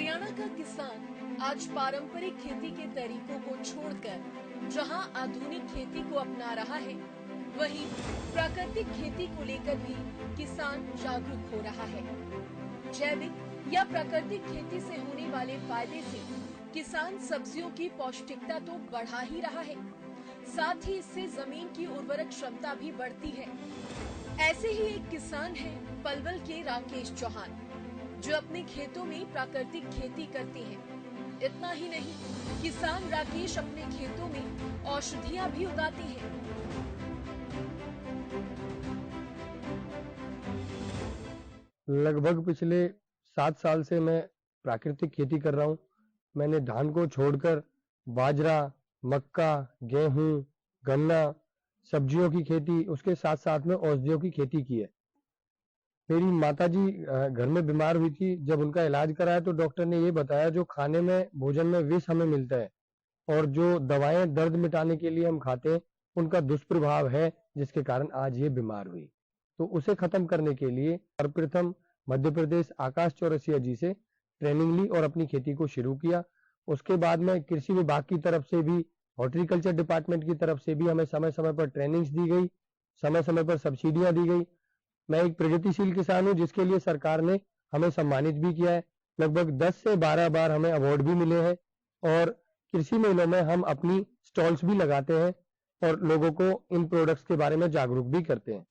हरियाणा का किसान आज पारंपरिक खेती के तरीकों को छोड़कर जहां आधुनिक खेती को अपना रहा है, वहीं प्राकृतिक खेती को लेकर भी किसान जागरूक हो रहा है। जैविक या प्राकृतिक खेती से होने वाले फायदे से किसान सब्जियों की पौष्टिकता तो बढ़ा ही रहा है, साथ ही इससे जमीन की उर्वरक क्षमता भी बढ़ती है। ऐसे ही एक किसान हैं पलवल के राकेश चौहान, जो अपने खेतों में प्राकृतिक खेती करते हैं। इतना ही नहीं, किसान राकेश अपने खेतों में औषधियां भी उगाते हैं। लगभग पिछले 7 साल से मैं प्राकृतिक खेती कर रहा हूँ। मैंने धान को छोड़कर बाजरा, मक्का, गेहूं, गन्ना, सब्जियों की खेती, उसके साथ साथ में औषधियों की खेती की है। मेरी माताजी घर में बीमार हुई थी। जब उनका इलाज कराया तो डॉक्टर ने ये बताया, जो खाने में भोजन में विष हमें मिलता है और जो दवाएं दर्द मिटाने के लिए हम खाते हैं, उनका दुष्प्रभाव है, जिसके कारण आज ये बीमार हुई। तो उसे खत्म करने के लिए सर्वप्रथम मध्य प्रदेश आकाश चौरसिया जी से ट्रेनिंग ली और अपनी खेती को शुरू किया। उसके बाद में कृषि विभाग की तरफ से भी, हॉर्टिकल्चर डिपार्टमेंट की तरफ से भी हमें समय समय पर ट्रेनिंग्स दी गई, समय समय पर सब्सिडियां दी गई। मैं एक प्रगतिशील किसान हूं, जिसके लिए सरकार ने हमें सम्मानित भी किया है। लगभग 10 से 12 बार हमें अवार्ड भी मिले हैं और कृषि मेलों में हम अपनी स्टॉल्स भी लगाते हैं और लोगों को इन प्रोडक्ट्स के बारे में जागरूक भी करते हैं।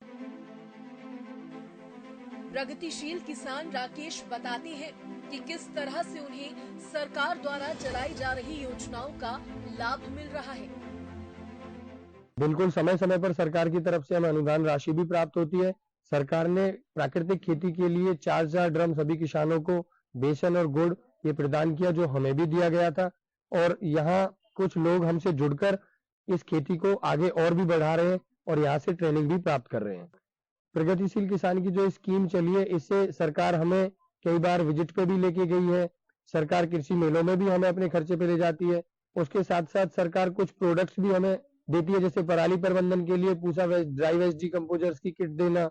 प्रगतिशील किसान राकेश बताते हैं कि किस तरह से उन्हें सरकार द्वारा चलाई जा रही योजनाओं का लाभ मिल रहा है। बिल्कुल समय समय पर सरकार की तरफ से हमें अनुदान राशि भी प्राप्त होती है। सरकार ने प्राकृतिक खेती के लिए 4,000 ड्रम सभी किसानों को बेसन और गुड़ ये प्रदान किया, जो हमें भी दिया गया था। और यहाँ कुछ लोग हमसे जुड़कर इस खेती को आगे और भी बढ़ा रहे हैं और यहाँ से ट्रेनिंग भी प्राप्त कर रहे हैं। प्रगतिशील किसान की जो स्कीम चली है, इससे सरकार हमें कई बार विजिट पे भी लेके गई है। सरकार कृषि मेलों में भी हमें अपने खर्चे पे ले जाती है। उसके साथ साथ सरकार कुछ प्रोडक्ट्स भी हमें देती है, जैसे पराली प्रबंधन के लिए Pusa waste, dry waste decomposers की किट देना,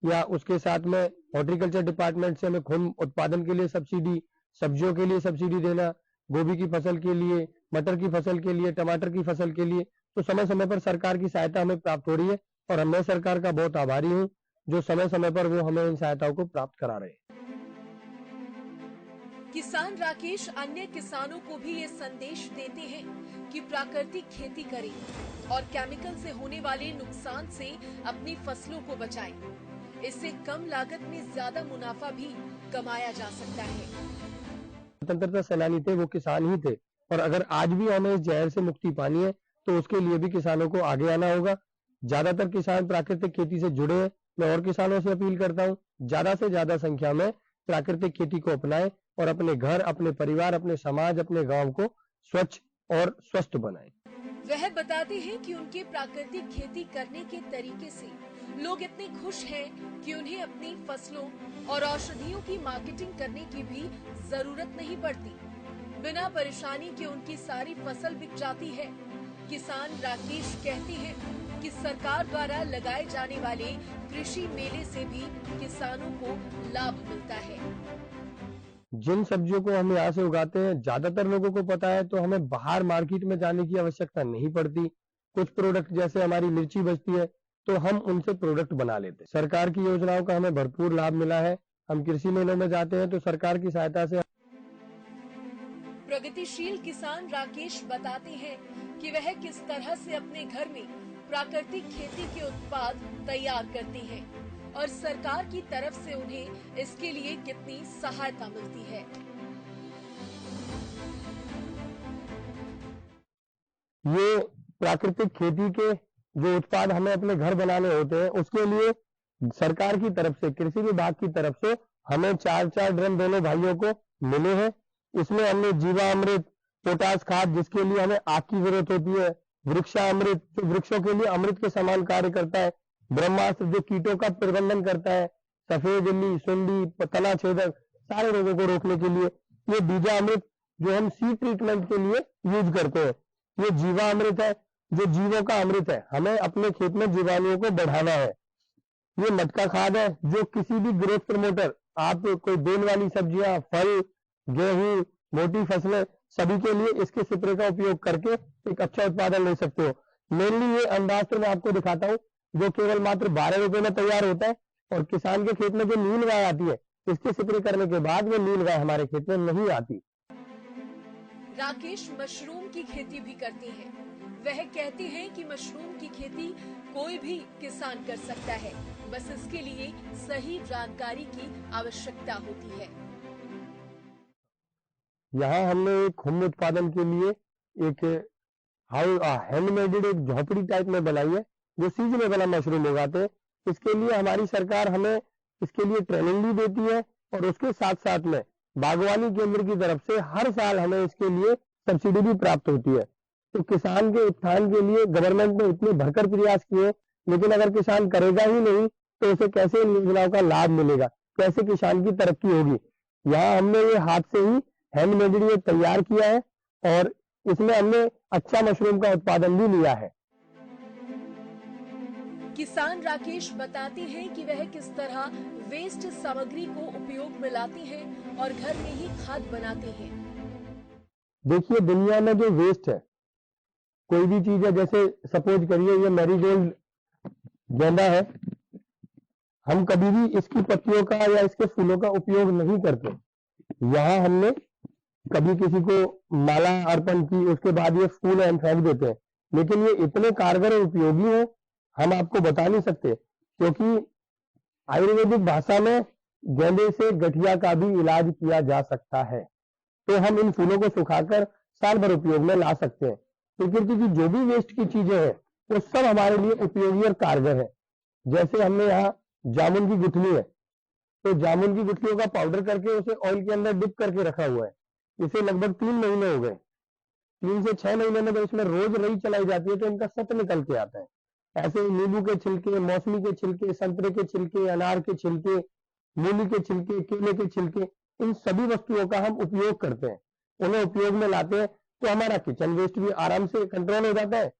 या उसके साथ में हॉर्टिकल्चर डिपार्टमेंट से हमें खुद उत्पादन के लिए सब्सिडी, सब्जियों के लिए सब्सिडी देना, गोभी की फसल के लिए, मटर की फसल के लिए, टमाटर की फसल के लिए। तो समय समय पर सरकार की सहायता हमें प्राप्त हो रही है और मैं सरकार का बहुत आभारी हूँ, जो समय समय पर वो हमें इन सहायताओं को प्राप्त करा रहे हैं। किसान राकेश अन्य किसानों को भी ये संदेश देते हैं कि प्राकृतिक खेती करें और केमिकल से होने वाले नुकसान से अपनी फसलों को बचाएं। इससे कम लागत में ज्यादा मुनाफा भी कमाया जा सकता है। स्वतंत्रता सेनानी थे, वो किसान ही थे, और अगर आज भी हमें इस जहर से मुक्ति पानी है तो उसके लिए भी किसानों को आगे आना होगा। ज्यादातर किसान प्राकृतिक खेती से जुड़े हैं। मैं और किसानों से अपील करता हूँ, ज्यादा से ज्यादा संख्या में प्राकृतिक खेती को अपनाएं और अपने घर, अपने परिवार, अपने समाज, अपने गांव को स्वच्छ और स्वस्थ बनाएं। वह बताते हैं कि उनके प्राकृतिक खेती करने के तरीके से लोग इतने खुश हैं कि उन्हें अपनी फसलों और औषधियों की मार्केटिंग करने की भी जरूरत नहीं पड़ती। बिना परेशानी के उनकी सारी फसल बिक जाती है। किसान राकेश कहते हैं कि सरकार द्वारा लगाए जाने वाले कृषि मेले से भी किसानों को लाभ मिलता है। जिन सब्जियों को हम यहाँ से उगाते हैं, ज्यादातर लोगों को पता है, तो हमें बाहर मार्केट में जाने की आवश्यकता नहीं पड़ती। कुछ प्रोडक्ट जैसे हमारी मिर्ची बचती है तो हम उनसे प्रोडक्ट बना लेते हैं। सरकार की योजनाओं का हमें भरपूर लाभ मिला है। हम कृषि मेलों में जाते हैं तो सरकार की सहायता से। प्रगतिशील किसान राकेश बताते हैं कि वह किस तरह से अपने घर में प्राकृतिक खेती के उत्पाद तैयार करते हैं और सरकार की तरफ से उन्हें इसके लिए कितनी सहायता मिलती है। ये प्राकृतिक खेती के जो उत्पाद हमें अपने घर बनाने होते हैं, उसके लिए सरकार की तरफ से, कृषि विभाग की तरफ से हमें 4-4 ड्रम दोनों भाइयों को मिले हैं। इसमें हमने जीवामृत, पोटास खाद, जिसके लिए हमें आग की जरूरत होती है, वृक्षामृत, जो वृक्षों के लिए अमृत के समान कार्य करता है, ब्रह्मास्त्र, जो कीटों का प्रबंधन करता है, सफेद इल्ली, सुंडी, तना छेदक सारे रोगों को रोकने के लिए, ये बीजामृत जो हम सीड ट्रीटमेंट के लिए यूज करते हैं, ये जीवामृत है, जो जीवों का अमृत है। हमें अपने खेत में जीवाणुओं को बढ़ाना है। ये मटका खाद है, जो किसी भी ग्रोथ प्रमोटर, आप कोई बेल वाली सब्जियां, फल गेहूं, मोटी फसलें, सभी के लिए इसके स्प्रे का उपयोग करके एक अच्छा उत्पादन ले सकते हो। मेनली ये अंडास्त्र मैं आपको दिखाता हूँ, जो केवल मात्र 12 रुपए में तैयार होता है, और किसान के खेत में जो नील गाय आती है, इसके स्प्रे करने के बाद वो नील गाय हमारे खेत में नहीं आती। राकेश मशरूम की खेती भी करती हैं। वह कहती हैं कि मशरूम की खेती कोई भी किसान कर सकता है, बस इसके लिए सही जानकारी की आवश्यकता होती है। यहाँ हमने एक खुम्ब उत्पादन के लिए एक हैंडमेडेड एक झोपड़ी टाइप में बनाई है, जो सीजनेबल मशरूम उगाते हैं। इसके लिए हमारी सरकार हमें इसके लिए ट्रेनिंग भी देती है, और उसके साथ साथ में बागवानी केंद्र की तरफ से हर साल हमें इसके लिए सब्सिडी भी प्राप्त होती है। तो किसान के उत्थान के लिए गवर्नमेंट ने इतने भरकर प्रयास किए, लेकिन अगर किसान करेगा ही नहीं तो उसे कैसे इन योजनाओं का लाभ मिलेगा, कैसे किसान की तरक्की होगी। यहाँ हमने ये हाथ से ही हैंडमेडेड ये तैयार किया है, और इसमें हमने अच्छा मशरूम का उत्पादन भी लिया है। किसान राकेश बताते हैं कि वह किस तरह वेस्ट सामग्री को उपयोग में लाते हैं और घर में ही खाद बनाते हैं। देखिए, दुनिया में जो वेस्ट है, कोई भी चीज है, जैसे सपोज करिए ये मैरीगोल्ड गेंदा है, हम कभी भी इसकी पत्तियों का या इसके फूलों का उपयोग नहीं करते। यहाँ हमने कभी किसी को माला अर्पण की, उसके बाद ये फूल हम फेंक देते हैं, लेकिन ये इतने कारगर और उपयोगी हैं, हम आपको बता नहीं सकते। क्योंकि आयुर्वेदिक भाषा में गेंदे से गठिया का भी इलाज किया जा सकता है, तो हम इन फूलों को सुखाकर साल भर उपयोग में ला सकते हैं। प्रकृति की जो भी वेस्ट की चीजें हैं, वो सब हमारे लिए उपयोगी और कारगर है। जैसे हमने यहाँ जामुन की गुठली है, तो जामुन की गुठलियों का पाउडर करके उसे ऑयल के अंदर डिप करके रखा हुआ है। इसे लगभग 3 महीने हो गए। 3 से 6 महीने में जब इसमें रोज रई चलाई जाती है, तो इनका सत निकल के आता है। ऐसे नींबू के छिलके, मौसमी के छिलके, संतरे के छिलके, अनार के छिलके, मूली के छिलके, केले के छिलके, इन सभी वस्तुओं का हम उपयोग करते हैं, उन्हें उपयोग में लाते हैं, तो हमारा किचन वेस्ट भी आराम से कंट्रोल हो जाता है।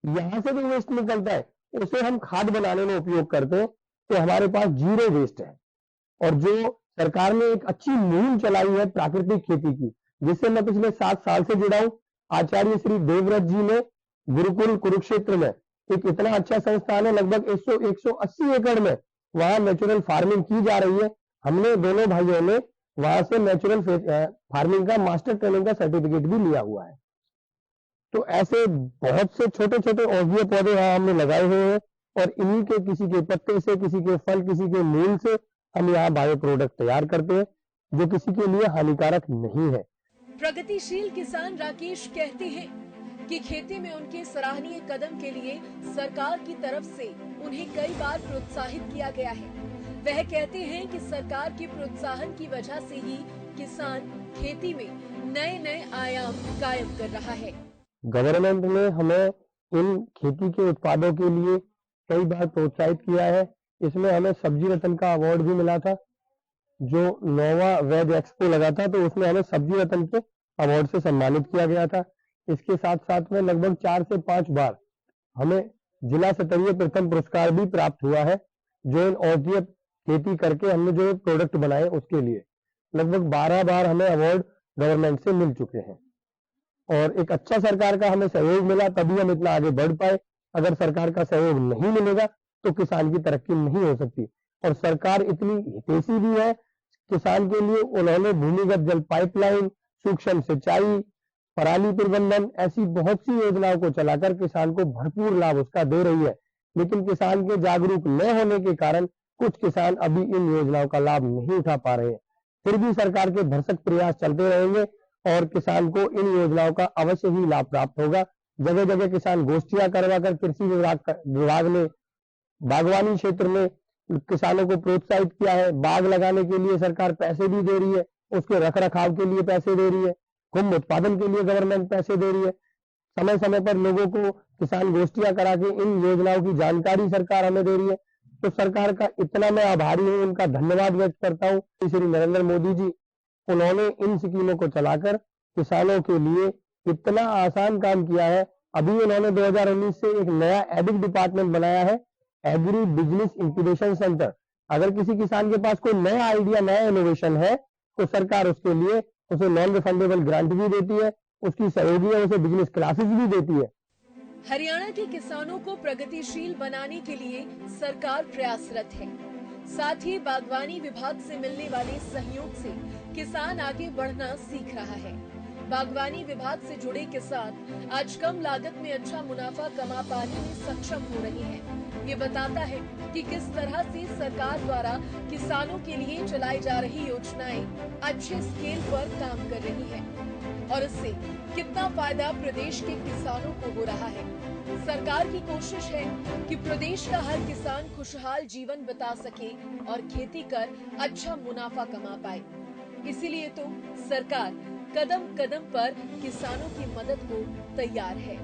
यहाँ से जो वेस्ट निकलता है, उसे हम खाद बनाने में उपयोग करते हैं, तो हमारे पास जीरो वेस्ट है। और जो सरकार ने एक अच्छी मुहिम चलाई है प्राकृतिक खेती की, जिससे मैं पिछले 7 साल से जुड़ा हूं। आचार्य श्री देवव्रत जी ने गुरुकुल कुरुक्षेत्र में एक इतना अच्छा संस्थान है, लगभग 180 एकड़ में वहां नेचुरल फार्मिंग की जा रही है। हमने दोनों भाइयों ने वहां से नेचुरल फार्मिंग का मास्टर ट्रेनिंग का सर्टिफिकेट भी लिया हुआ है। तो ऐसे बहुत से छोटे छोटे औषधीय पौधे वहां हमने लगाए हुए हैं, और इन्हीं के किसी के पत्ते से, किसी के फल, किसी के मूल से हम यहाँ बायो प्रोडक्ट तैयार करते हैं, जो किसी के लिए हानिकारक नहीं है। प्रगतिशील किसान राकेश कहते हैं कि खेती में उनके सराहनीय कदम के लिए सरकार की तरफ से उन्हें कई बार प्रोत्साहित किया गया है। वह कहते हैं कि सरकार के प्रोत्साहन की वजह से ही किसान खेती में नए नए आयाम कायम कर रहा है। गवर्नमेंट ने हमें इन खेती के उत्पादों के लिए कई बार प्रोत्साहित किया है। इसमें हमें सब्जी रत्न का अवार्ड भी मिला था। जो नोवा वेज एक्सपो लगा था, तो उसमें हमें सब्जी रत्न के अवार्ड से सम्मानित किया गया था। इसके साथ साथ में लगभग 4 से 5 बार हमें जिला स्तरीय प्रथम पुरस्कार भी प्राप्त हुआ है, जो इन औषधीय खेती करके हमने जो प्रोडक्ट बनाए उसके लिए। लगभग 12 बार हमें अवार्ड गवर्नमेंट से मिल चुके हैं, और एक अच्छा सरकार का हमें सहयोग मिला, तभी हम इतना आगे बढ़ पाए। अगर सरकार का सहयोग नहीं मिलेगा तो किसान की तरक्की नहीं हो सकती। और सरकार इतनी हितैषी भी है किसान के लिए, उन्होंने भूमिगत जल पाइपलाइन, सूक्ष्म सिंचाई, पराली प्रबंधन, ऐसी बहुत सी योजनाओं को चलाकर किसान को भरपूर लाभ उसका दे रही है। लेकिन किसान के जागरूक न होने के कारण कुछ किसान अभी इन योजनाओं का लाभ नहीं उठा पा रहे हैं। फिर भी सरकार के भरसक प्रयास चलते रहेंगे, और किसान को इन योजनाओं का अवश्य ही लाभ प्राप्त होगा। जगह जगह किसान गोष्ठियां करवाकर कृषि विभाग ने बागवानी क्षेत्र में किसानों को प्रोत्साहित किया है। बाग लगाने के लिए सरकार पैसे भी दे रही है, उसके रख रखाव के लिए पैसे दे रही है, कुंभ उत्पादन के लिए गवर्नमेंट पैसे दे रही है। समय समय पर लोगों को किसान गोष्ठियां करा के इन योजनाओं की जानकारी सरकार हमें दे रही है। तो सरकार का इतना मैं आभारी हूँ, उनका धन्यवाद व्यक्त करता हूँ। श्री नरेंद्र मोदी जी, उन्होंने इन स्कीमों को चलाकर किसानों के लिए इतना आसान काम किया है। अभी उन्होंने 2019 से एक नया एडिक डिपार्टमेंट बनाया है, एग्री बिजनेस इंक्यूबेशन सेंटर। अगर किसी किसान के पास कोई नया आइडिया, नया इनोवेशन है, तो सरकार उसके लिए उसे नॉन रिफंडेबल ग्रांट भी देती है, उसकी सहयोगियां उसे बिजनेस क्लासेस भी देती है। हरियाणा के किसानों को प्रगतिशील बनाने के लिए सरकार प्रयासरत है। साथ ही बागवानी विभाग से मिलने वाले सहयोग से किसान आगे बढ़ना सीख रहा है। बागवानी विभाग से जुड़े किसान आज कम लागत में अच्छा मुनाफा कमा पाने में सक्षम हो रहे हैं। ये बताता है कि किस तरह से सरकार द्वारा किसानों के लिए चलाई जा रही योजनाएं अच्छे स्केल पर काम कर रही हैं और इससे कितना फायदा प्रदेश के किसानों को हो रहा है। सरकार की कोशिश है कि प्रदेश का हर किसान खुशहाल जीवन बिता सके और खेती कर अच्छा मुनाफा कमा पाए। इसीलिए तो सरकार कदम कदम पर किसानों की मदद को तैयार है।